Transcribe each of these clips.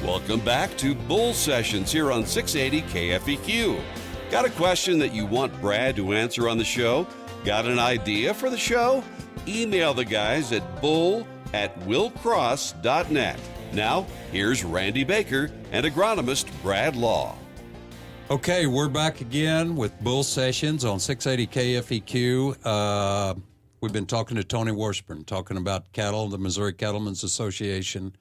Welcome back to Bull Sessions here on 680 KFEQ. Got a question that you want Brad to answer on the show? Got an idea for the show? Email the guys at bull@willcross.net. Now, here's Randy Baker and agronomist Brad Law. Okay, we're back again with Bull Sessions on 680 KFEQ. We've been talking to Tony Washburn, talking about cattle, the Missouri Cattlemen's Association.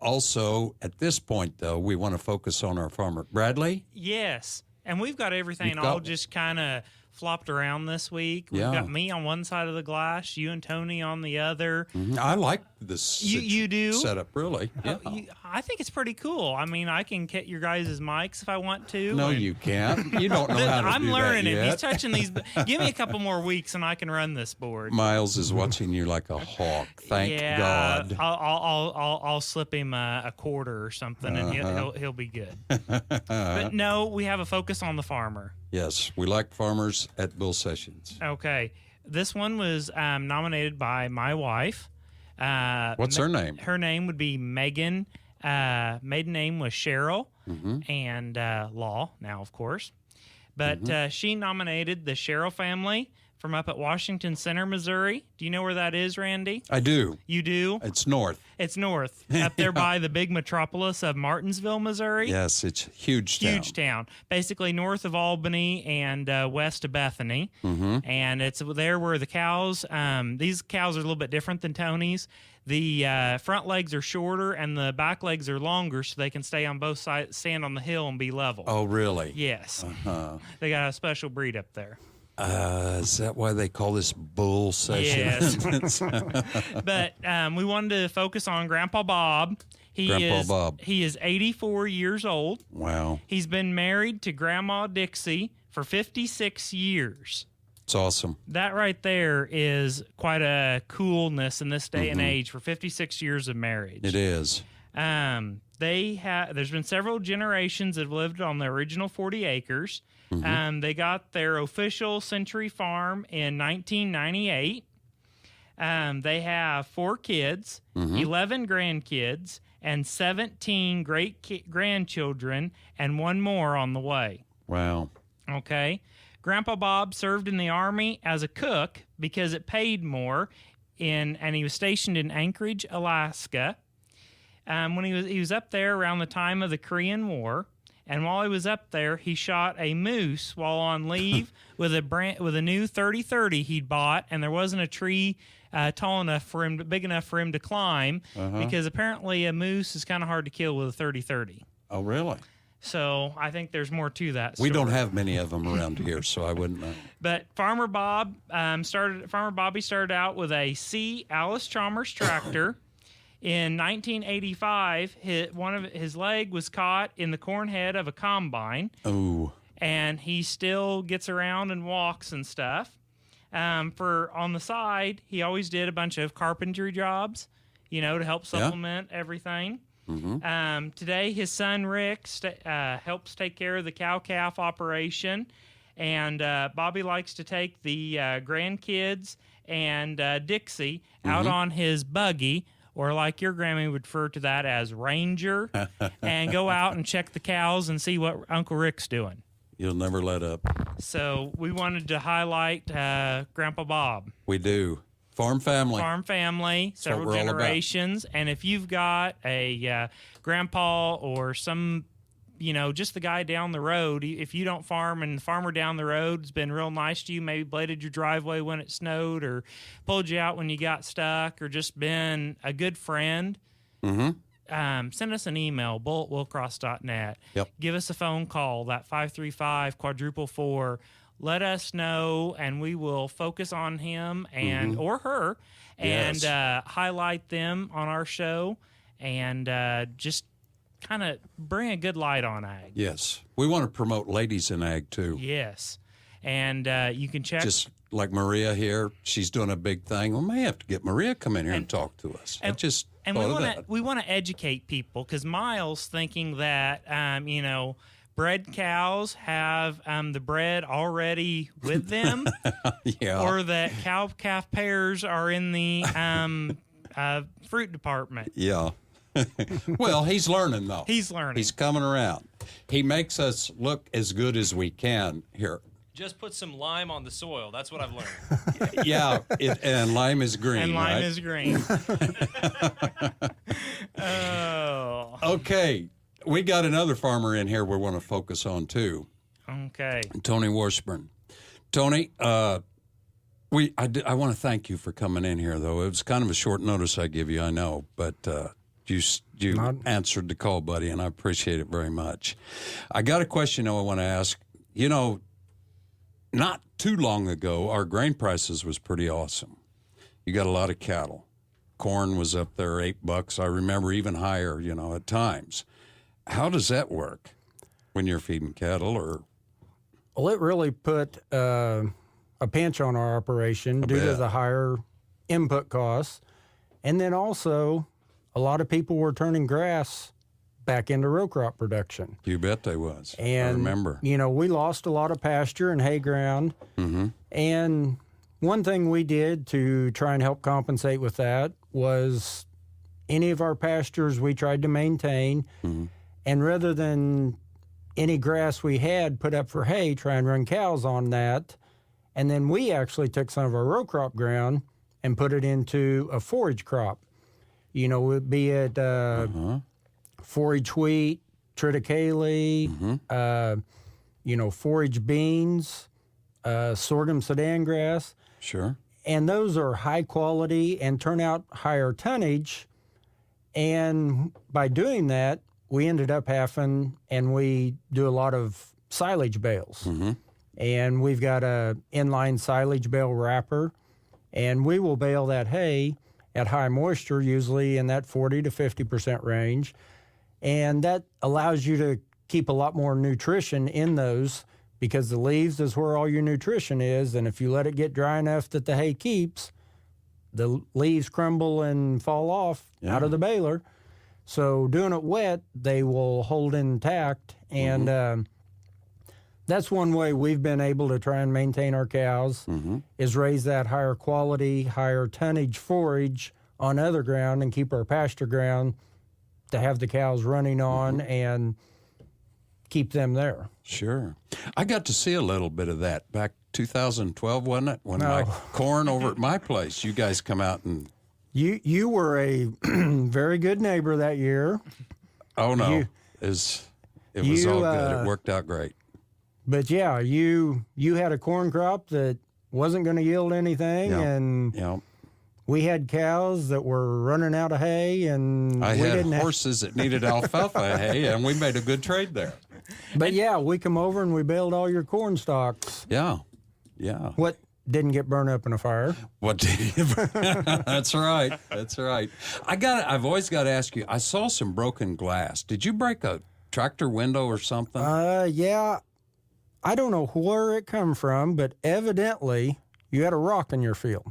Also, at this point, though, we want to focus on our farmer. Bradley? Yes, and we've got everything all just kind of flopped around this week. We've got me on one side of the glass, you and Tony on the other. Mm-hmm. I like this you do? setup, really. Yeah. I think it's pretty cool. I mean, I can get your guys' mics if I want to. No, you can't. You don't know how to I'm do learning that it. yet. He's touching these. Give me a couple more weeks and I can run this board. Miles is watching you like a hawk. Thank God. I'll slip him a quarter or something, and he'll be good. But no, we have a focus on the farmer. Yes, we like farmers at Bull Sessions. Okay, this one was nominated by my wife. What's her name? Her name would be Megan. Maiden name was Sherrill, and Law now, of course. But she nominated the Sherrill family from up at Washington Center, Missouri. Do you know where that is, Randy? I do. You do? It's north. It's north, up there by the big metropolis of Martinsville, Missouri. Yes, it's huge town. Huge town. Basically north of Albany and west of Bethany. And it's there where the cows, these cows are a little bit different than Tony's. The front legs are shorter and the back legs are longer so they can stay on both sides, stand on the hill and be level. Oh, really? Yes. They got a special breed up there. Is that why they call this Bull Session? Yes. But we wanted to focus on Grandpa Bob. He is 84 years old. Wow. He's been married to Grandma Dixie for 56 years. It's awesome. That right there is quite a coolness in this day and age for 56 years of marriage. It is. There's been several generations that have lived on the original 40 acres. They got their official Century Farm in 1998. They have 4 kids, 11 grandkids, and 17 great-grandchildren, and 1 more on the way. Wow. Okay. Grandpa Bob served in the Army as a cook because it paid more, and he was stationed in Anchorage, Alaska. When he was up there around the time of the Korean War. And while he was up there, he shot a moose while on leave with a new 30-30 he'd bought, and there wasn't a tree big enough for him to climb, because apparently a moose is kind of hard to kill with a 30-30. Oh, really? So I think there's more to that story. We don't have many of them around here, so I wouldn't know. But Farmer Bobbie started out with a C. Alice Chalmers tractor. In 1985, his leg was caught in the corn head of a combine. Oh. And he still gets around and walks and stuff. On the side, he always did a bunch of carpentry jobs, to help supplement everything. Today, his son Rick helps take care of the cow-calf operation. And Bobbie likes to take the grandkids and Dixie out on his buggy, or like your Grammy would refer to that as Ranger, and go out and check the cows and see what Uncle Rick's doing. You'll never let up. So we wanted to highlight Grandpa Bob. We do. Farm family, several generations. And if you've got a grandpa or some, just the guy down the road, if you don't farm and the farmer down the road has been real nice to you, maybe bladed your driveway when it snowed or pulled you out when you got stuck or just been a good friend, send us an email, bull@willcross.net. Yep. Give us a phone call, that 535-444. Let us know, and we will focus on him or her and highlight them on our show and just kind of bring a good light on ag. Yes. We want to promote ladies in ag, too. Yes. And you can check. Just like Maria here, she's doing a big thing. We may have to get Maria come in here and talk to us. We want to educate people, because Miles thinking that, bred cows have the bread already with them, or that cow-calf pairs are in the fruit department. Yeah. Well, he's learning, though. He's learning. He's coming around. He makes us look as good as we can here. Just put some lime on the soil. That's what I've learned. Yeah, and lime is green, and lime right? is green. Oh. Okay, we got another farmer in here we want to focus on, too. Okay. Tony Washburn. Tony, I want to thank you for coming in here, though. It was kind of a short notice I give you, I know, but you answered the call, buddy, and I appreciate it very much. I got a question I want to ask. You know, not too long ago, our grain prices was pretty awesome. You got a lot of cattle. Corn was up there $8. I remember even higher, you know, at times. How does that work when you're feeding cattle? Or Well, it really put a pinch on our operation due to the higher input costs. And then also, a lot of people were turning grass back into row crop production. You bet they was. And, I remember. You know, we lost a lot of pasture and hay ground. Mm-hmm. And one thing we did to try and help compensate with that was any of our pastures we tried to maintain. Mm-hmm. And rather than any grass we had put up for hay, try and run cows on that. And then we actually took some of our row crop ground and put it into a forage crop. You know, be it forage wheat, triticale, you know, forage beans, sorghum sudan grass. Sure. And those are high quality and turn out higher tonnage. And by doing that, we ended up having, and we do a lot of silage bales. Mm-hmm. And we've got a inline silage bale wrapper, and we will bale that hay at high moisture, usually in that 40 to 50% range. And that allows you to keep a lot more nutrition in those because the leaves is where all your nutrition is. And if you let it get dry enough that the hay keeps, the leaves crumble and fall off out of the baler. So doing it wet, they will hold intact. And that's one way we've been able to try and maintain our cows is raise that higher quality, higher tonnage forage on other ground and keep our pasture ground to have the cows running on and keep them there. Sure. I got to see a little bit of that back 2012, wasn't it? When my corn over at my place, you guys come out and... You were a very good neighbor that year. Oh, no. It was all good. It worked out great. But, yeah, you had a corn crop that wasn't going to yield anything, and we had cows that were running out of hay, and I had horses that needed alfalfa hay, and we made a good trade there. But, yeah, we come over and we baled all your corn stalks. Yeah. What didn't get burned up in a fire? What did you? That's right. That's right. I've always got to ask you. I saw some broken glass. Did you break a tractor window or something? Yeah. I don't know where it come from, but evidently you had a rock in your field.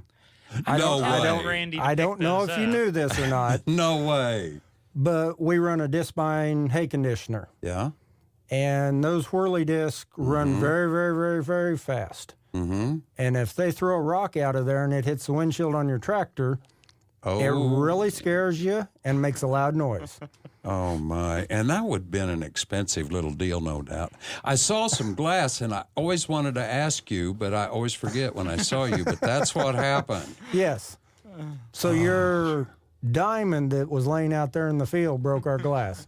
No way. I don't know if you knew this or not. No way. But we run a disc-bind hay conditioner. Yeah. And those whirly discs run very, very, very, very fast. Mm-hmm. And if they throw a rock out of there and it hits the windshield on your tractor, it really scares you and makes a loud noise. Oh, my. And that would have been an expensive little deal, no doubt. I saw some glass, and I always wanted to ask you, but I always forget when I saw you. But that's what happened. Yes. So your diamond that was laying out there in the field broke our glass.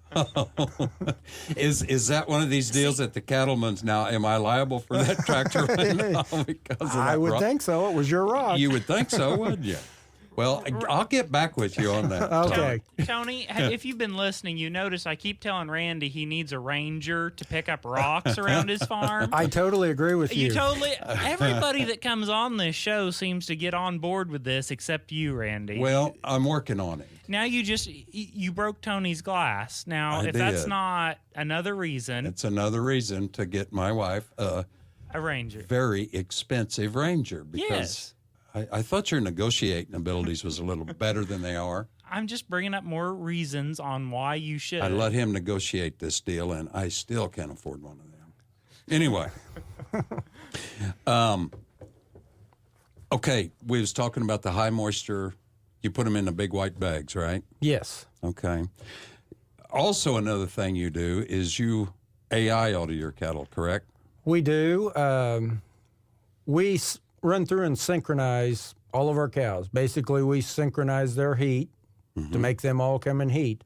Is that one of these deals at the Cattlemen's now? Am I liable for that tractor window because of that I would rock? think so. It was your rock. You would think so, wouldn't you? Well, I'll get back with you on that. Okay. Tony, if you've been listening, you notice I keep telling Randy he needs a ranger to pick up rocks around his farm. I totally agree with you. Everybody that comes on this show seems to get on board with this except you, Randy. Well, I'm working on it. Now you broke Tony's glass. Now, if that's not another reason. It's another reason to get my wife a ranger. Very expensive ranger because... Yes. I thought your negotiating abilities was a little better than they are. I'm just bringing up more reasons on why you should. I let him negotiate this deal, and I still can't afford one of them. Anyway. Okay, we was talking about the high moisture You put them in the big white bags, right? Yes. Okay. Also, another thing you do is you AI all of your cattle, correct? We do. We run through and synchronize all of our cows. Basically, we synchronize their heat to make them all come in heat.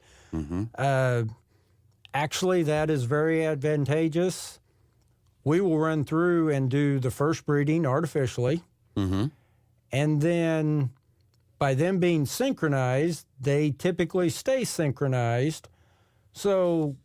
Actually, that is very advantageous. We will run through and do the first breeding artificially. And then by them being synchronized, they typically stay synchronized. So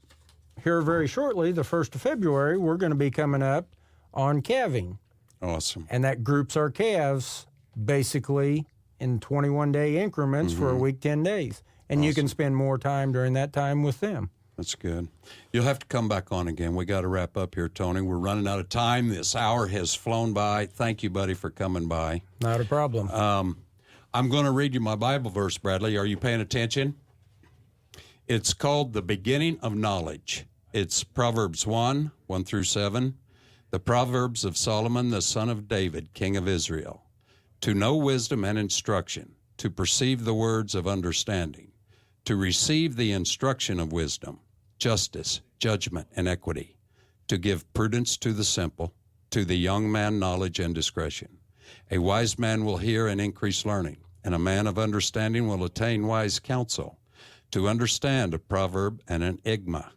here very shortly, the 1st of February, we're going to be coming up on calving. Awesome. And that groups our calves basically in 21-day increments for a week, 10 days. And you can spend more time during that time with them. That's good. You'll have to come back on again. We got to wrap up here, Tony. We're running out of time. This hour has flown by. Thank you, buddy, for coming by. Not a problem. I'm going to read you my Bible verse, Bradley. Are you paying attention? It's called The Beginning of Knowledge. It's Proverbs 1 through 7. The Proverbs of Solomon, the son of David, king of Israel. To know wisdom and instruction, to perceive the words of understanding, to receive the instruction of wisdom, justice, judgment, and equity, to give prudence to the simple, to the young man knowledge and discretion. A wise man will hear and increase learning, and a man of understanding will attain wise counsel. To understand a proverb and an enigma,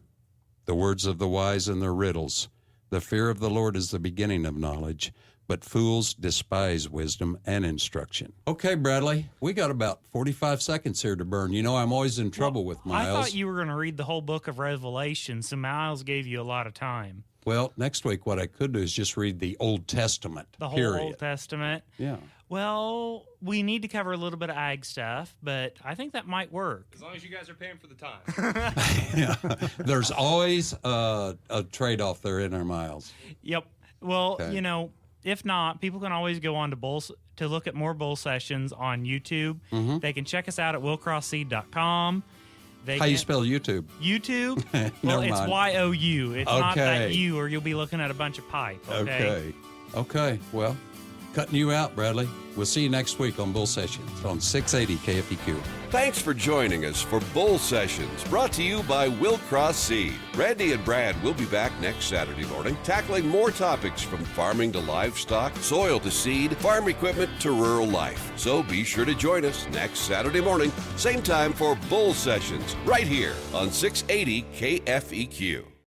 the words of the wise and their riddles. The fear of the Lord is the beginning of knowledge, but fools despise wisdom and instruction. Okay, Bradley, we got about 45 seconds here to burn. You know, I'm always in trouble with Miles. I thought you were going to read the whole book of Revelation, so Miles gave you a lot of time. Well, next week what I could do is just read the Old Testament, The whole period. Old Testament. Yeah. Well, we need to cover a little bit of ag stuff, but I think that might work. As long as you guys are paying for the time. Yeah. There's always a trade-off there in our Miles. Yep. Well, Okay. you know, if not, people can always go on to look at more bull sessions on YouTube. They can check us out at willcrossseed.com. How you spell YouTube? YouTube? Never Well, it's mind. Y-O-U. It's not that Okay. U, or you'll be looking at a bunch of pipe. Okay. Okay. Well, cutting you out, Bradley. We'll see you next week on Bull Sessions on 680 KFEQ. Thanks for joining us for Bull Sessions, brought to you by Willcross Seed. Randy and Brad will be back next Saturday morning, tackling more topics from farming to livestock, soil to seed, farm equipment to rural life. So be sure to join us next Saturday morning, same time for Bull Sessions, right here on 680 KFEQ.